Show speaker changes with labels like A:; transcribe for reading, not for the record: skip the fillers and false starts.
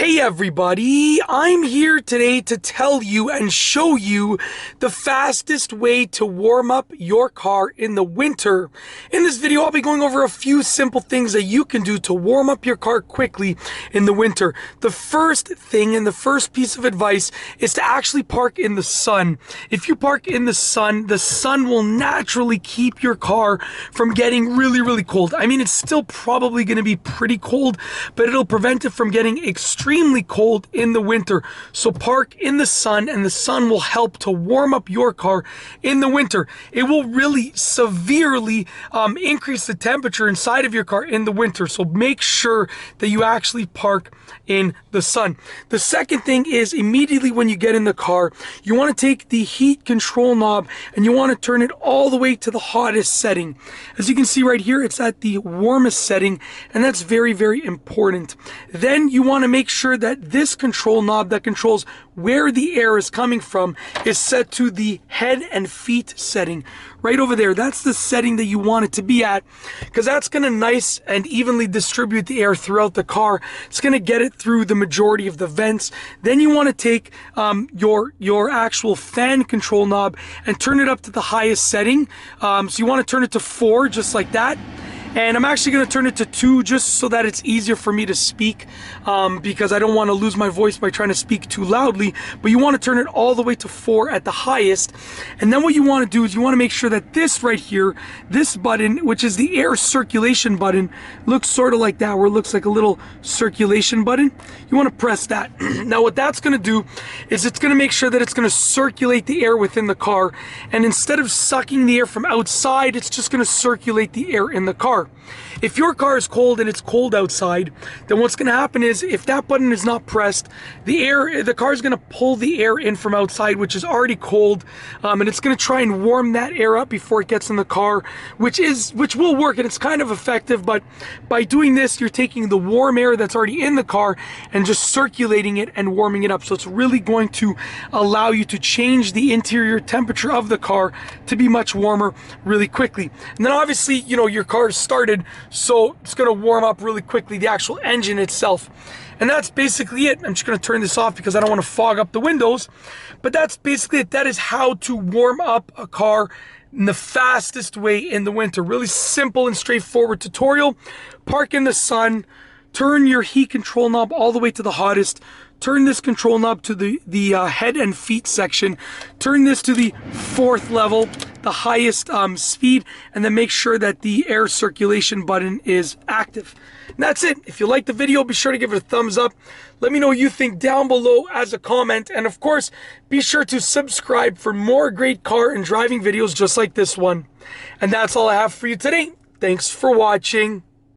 A: Hey everybody, I'm here today to tell you and show you the fastest way to warm up your car in the winter. In this video, I'll be going over a few simple things that you can do to warm up your car quickly in the winter. The first thing and the first piece of advice is to actually park in the sun. If you park in the sun will naturally keep your car from getting really cold. I mean, it's still probably going to be pretty cold, but it'll prevent it from getting extremely cold in the winter. So park in the sun, and the sun will help to warm up your car in the winter. It will really severely increase the temperature inside of your car in the winter. So make sure that you actually park in the sun. The second thing is, immediately when you get in the car, you want to take the heat control knob and you want to turn it all the way to the hottest setting. As you can see right here, it's at the warmest setting, and that's very important. Then you want to make sure that this control knob that controls where the air is coming from is set to the head and feet setting. Right over there, that's the setting that you want it to be at, because that's going to nice and evenly distribute the air throughout the car. It's going to get it through the majority of the vents. Then you want to take your actual fan control knob and turn it up to the highest setting. So you want to turn it to 4, just like that. And I'm actually going to turn it to 2 just so that it's easier for me to speak, because I don't want to lose my voice by trying to speak too loudly. But you want to turn it all the way to 4 at the highest. And then what you want to do is you want to make sure that this right here, this button, which is the air circulation button, looks sort of like that, where it looks like a little circulation button. You want to press that. Now what that's going to do is it's going to make sure that it's going to circulate the air within the car. And instead of sucking the air from outside, it's just going to circulate the air in the car. If your car is cold and it's cold outside, then what's going to happen is, if that button is not pressed, the car is going to pull the air in from outside, which is already cold, and it's going to try and warm that air up before it gets in the car, which will work, and it's kind of effective. But by doing this, you're taking the warm air that's already in the car and just circulating it and warming it up. So it's really going to allow you to change the interior temperature of the car to be much warmer really quickly. And then obviously, you know, your car is started, so it's going to warm up really quickly, the actual engine itself. And that's basically it. I'm just going to turn this off because I don't want to fog up the windows, but that's basically it. That is how to warm up a car in the fastest way in the winter. Really simple and straightforward tutorial. Park in the sun, turn your heat control knob all the way to the hottest, turn this control knob to the head and feet section, turn this to the 4th level, the highest speed, and then make sure that the air circulation button is active. And that's it. If you like the video, be sure to give it a thumbs up. Let me know what you think down below as a comment, and of course, be sure to subscribe for more great car and driving videos just like this one. And that's all I have for you today. Thanks for watching.